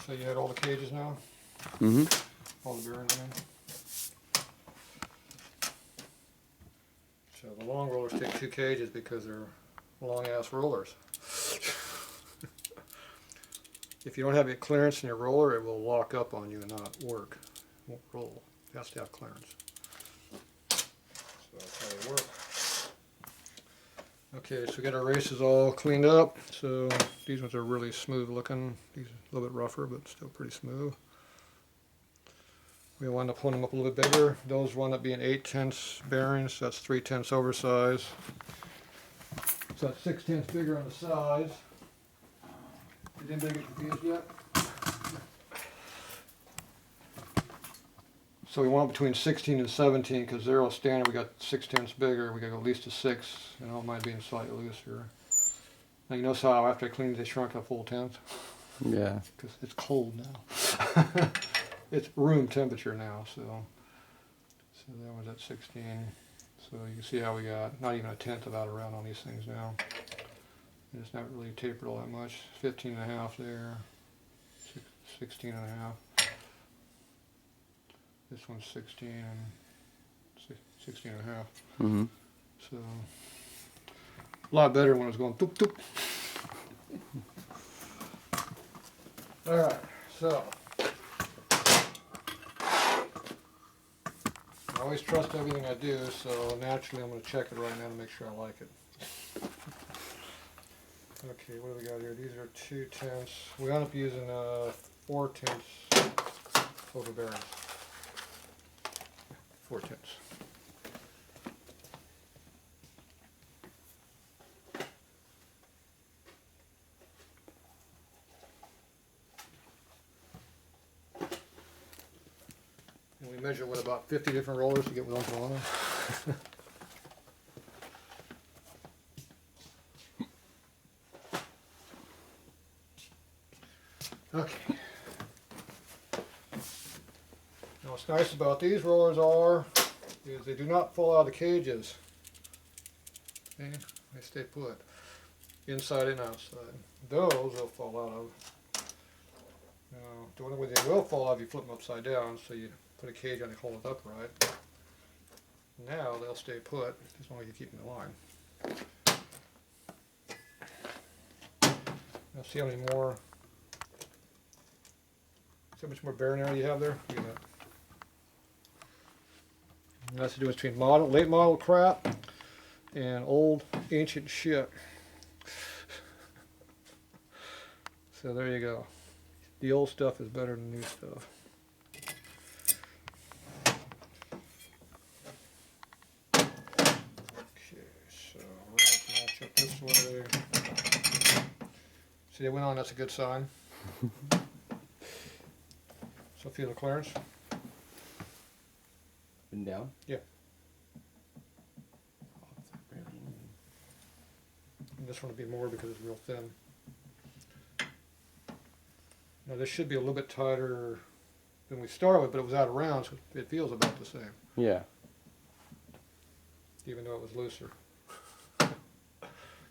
So you had all the cages now? Mm-hmm. All the bearings in? So the long rollers take 2 cages because they're long ass rollers. If you don't have any clearance in your roller, it will lock up on you and not work. It won't roll. It has to have clearance. So that's how they work. Okay, so we got our races all cleaned up. So these ones are really smooth looking. These are a little bit rougher, but still pretty smooth. We wind up holding them up a little bit bigger. Those wind up being 8/10 bearings. So that's 3/10 oversize. So that's 6/10 bigger on the size. Did anybody get confused yet? So we want between 16 and 17 because they're all standard. We got 6/10 bigger. We got to go at least a 6. And I don't mind being slightly looser. Now you notice how after I cleaned they shrunk a full tenth? Yeah. Because it's cold now. It's room temperature now, so that was at 16. So you can see how we got not even a tenth of out around on these things now. And it's not really tapered all that much. 15 and a half there, 16 and a half. This one's 16 and 16 and a half. Mm-hmm. So a lot better when it was going toop toop. All right, so I always trust everything I do, so naturally I'm going to check it right now to make sure I like it. Okay, what do we got here? These are 2/10. We end up using 4/10 over bearings. 4/10. And we measure what, about 50 different rollers to get one on. Okay. Now what's nice about these rollers is they do not fall out of the cages. Okay? They stay put. Inside and outside. Those will fall out of. Now, the only way they will fall out if you flip them upside down, so you put a cage on to hold it upright. Now they'll stay put as long as you keep them in line. Now see how many more. See how much more bearing area you have there? Look at that. And that's the difference between late model crap and old ancient shit. So there you go. The old stuff is better than new stuff. Okay, so let's match up this way. See, they went on, that's a good sign. So feel the clearance? And down? Yeah. And this one will be more because it's real thin. Now this should be a little bit tighter than we started with, but it was out of round, so it feels about the same. Yeah. Even though it was looser.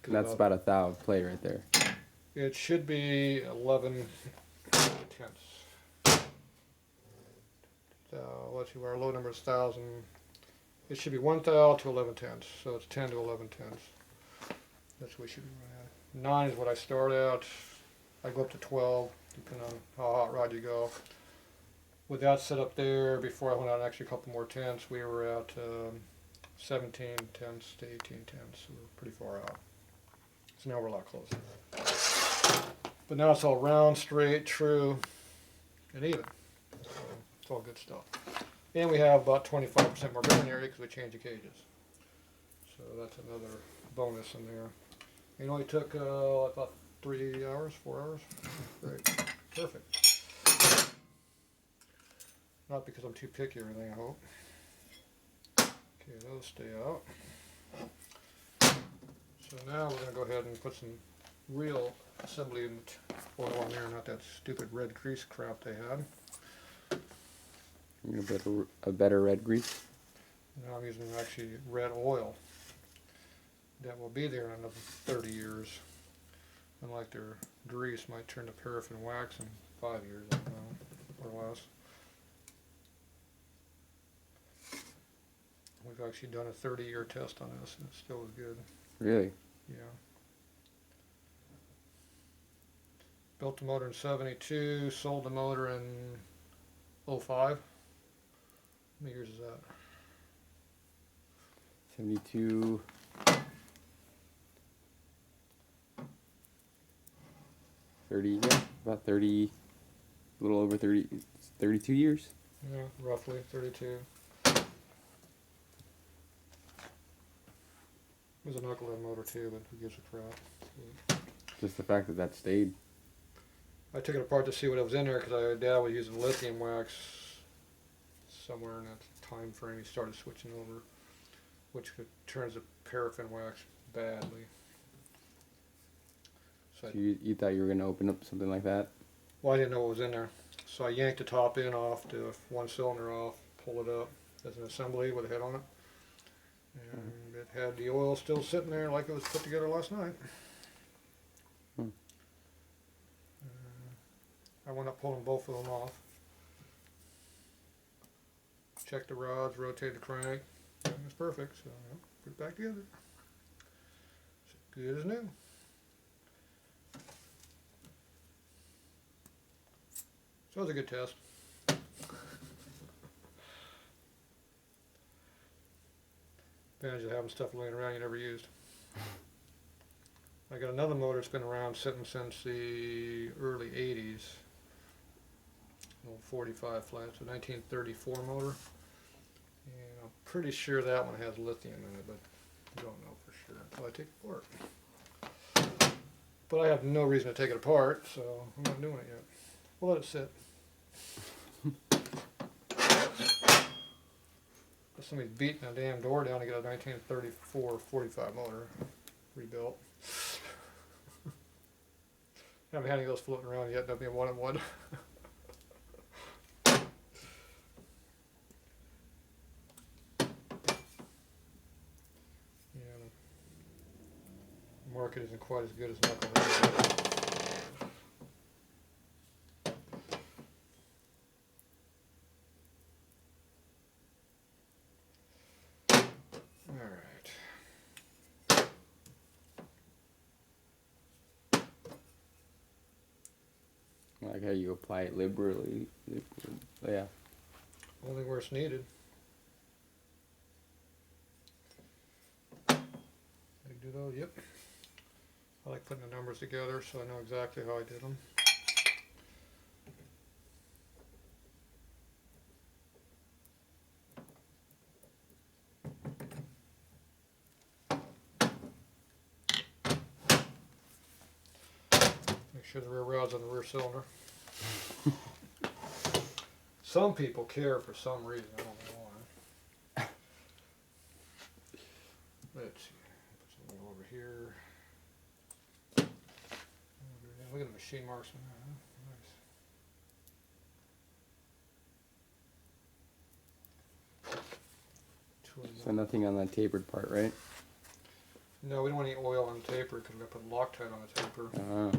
That's about a thou of play right there. It should be 11 tenths. Let's see, our low number is 1,000. It should be 1 thou to 11 tenths, so it's 10 to 11 tenths. That's what we should be running at. 9 is what I start at. I go up to 12, depending on how hot rod you go. With that set up there, before I went out an extra couple more tenths, we were at 17 tenths to 18 tenths, so we're pretty far out. So now we're a lot closer. But now it's all round, straight, true, and even. So it's all good stuff. And we have about 25% more bearing area because we changed the cages. So that's another bonus in there. It only took about 3 hours, 4 hours. Great. Perfect. Not because I'm too picky or anything, I hope. Okay, those stay out. So now we're going to go ahead and put some real assembly oil on there, not that stupid red grease crap they had. You're gonna put a better red grease? Now I'm using actually red oil. That will be there in another 30 years. unlike their grease, might turn to paraffin wax in 5 years, I don't know, or less. We've actually done a 30-year test on this, and it still is good. Really? Yeah. Built the motor in '72, sold the motor in '05. How many years is that? 72. 30, yeah, about 30, a little over 30, 32 years. Yeah, roughly 32. It was a knucklehead motor too, but who gives a crap? Just the fact that that stayed. I took it apart to see what was in there because Dad was using lithium wax somewhere in that time frame. He started switching over, which turns the paraffin wax badly. So So you thought you were going to open up something like that? well, I didn't know what was in there. So I yanked the top end off, the one cylinder off, pull it up as an assembly with a head on it. And it had the oil still sitting there like it was put together last night. I went up pulling both of them off. Checked the rods, rotated the crank. It was perfect, so put it back together. It's good as new. So it was a good test. Advantage of having stuff laying around you never used. I got another motor that's been around sitting since the early 80s. Old 45 flat, it's a 1934 motor. And I'm pretty sure that one has lithium in it, but I don't know for sure until I take it apart. But I have no reason to take it apart, so I'm not doing it yet. We'll let it sit. Somebody's beating a damn door down to get a 1934 45 motor rebuilt. Haven't had any of those floating around yet. That'll be a one-on-one. Yeah, the market isn't quite as good as knucklehead. Like how you apply it liberally. Yeah. Only where it's needed. Do those? Yep. I like putting the numbers together so I know exactly how I did them. Make sure the rear rod's on the rear cylinder. Some people care for some reason. I don't know why. Let's see. Put something over here. Look at the machine marks on that. Huh? Nice. So nothing on that tapered part, right? No, we don't want any oil on the taper because we're going to put Loctite on the taper. Uh-huh.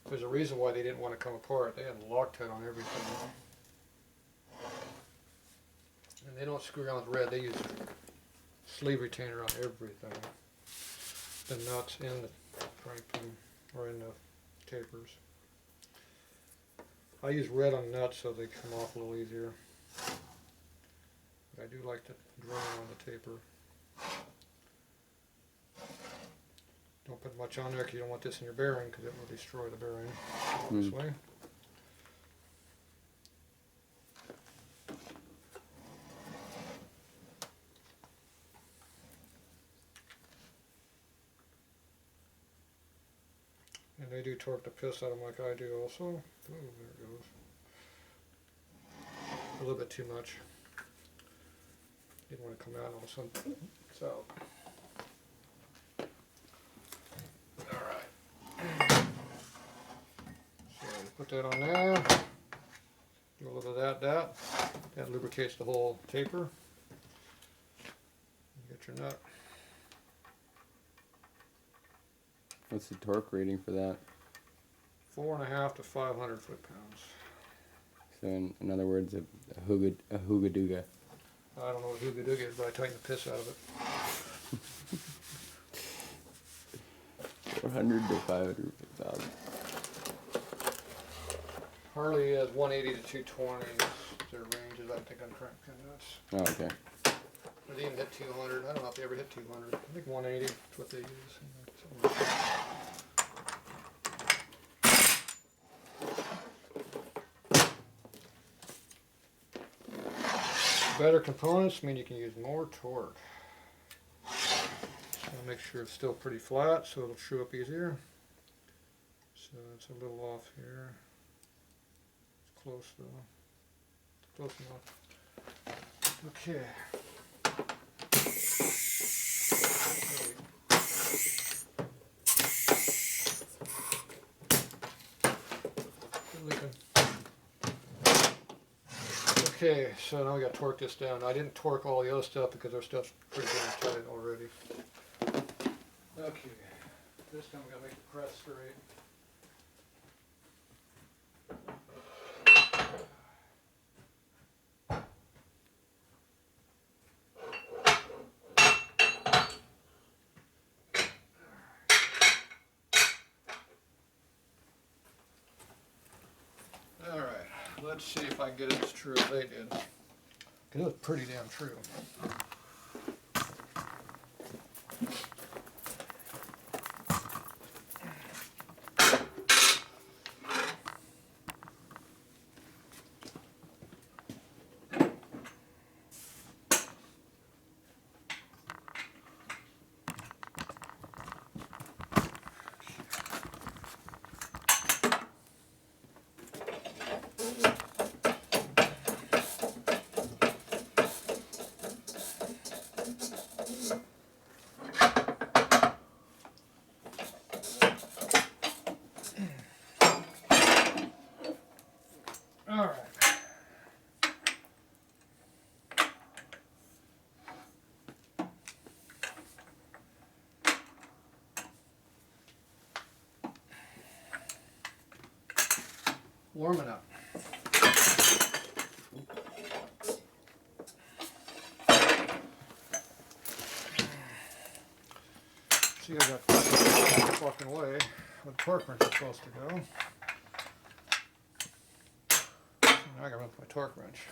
There's a reason why they didn't want to come apart. They had Loctite on everything. And they don't screw around with red. They use sleeve retainer on everything. The nuts in the crank pin or in the tapers. I use red on nuts so they come off a little easier. But I do like to drill on the taper. Don't put much on there because you don't want this in your bearing because it will destroy the bearing. This way. And they do torque the piss out of them like I do also. Oh, there it goes. A little bit too much. Didn't want to come out all of a sudden. So. Put that on there. Do a little bit of that. That lubricates the whole taper. You get your nut. What's the torque rating for that? 4.5 to 500 foot-pounds. So in other words, a hoogadooga. I don't know what hoogadooga is, but I tighten the piss out of it. 400 to 500,000. Harley is 180 to 220. Their ranges. I think I'm correct. Oh, okay. Or they even hit 200. I don't know if they ever hit 200. I think 180 is what they use. Something like that. Better components mean you can use more torque. So make sure it's still pretty flat so it'll show up easier. So it's a little off here. It's close though. Close enough. Okay. Okay, so now we got to torque this down. I didn't torque all the other stuff because our stuff's pretty damn tight already. Okay, this time we got to make the press straight. Alright, let's see if I can get it as true as they did. Because it was pretty damn true. Alright. Warming up. See, I got fucking way where the torque wrench is supposed to go. I gotta run my torque wrench.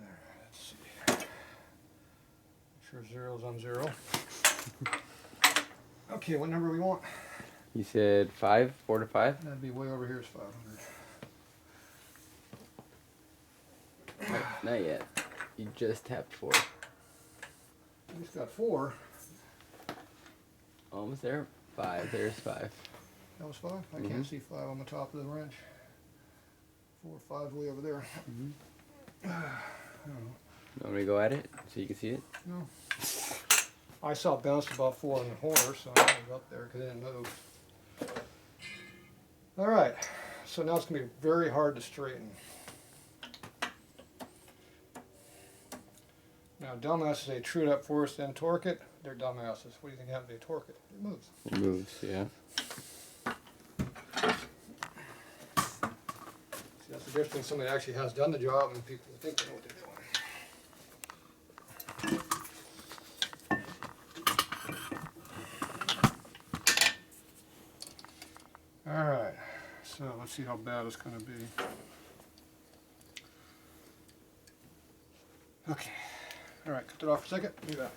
Alright, let's see. Make sure zero's on zero. Okay, what number we want? You said 5, 4 to 5? That'd be way over here is 500. Not yet. You just tapped 4. I just got 4. Almost there. 5. There's 5. That was 5? I can't see 5 on the top of the wrench. 4, 5's way over there. I don't know. You want me to go at it so you can see it? No. I saw it bounced about 4 on the horse, so I didn't go up there because it didn't move. Alright, so now it's going to be very hard to straighten. Now dumbasses, they true it up first, then torque it. They're dumbasses. What do you think happens if they torque it? It moves. It moves, yeah. See, that's the difference between somebody that actually has done the job and people who think they know what they're doing. Alright, so let's see how bad it's going to be. Okay, alright, cut it off for a second. Do that.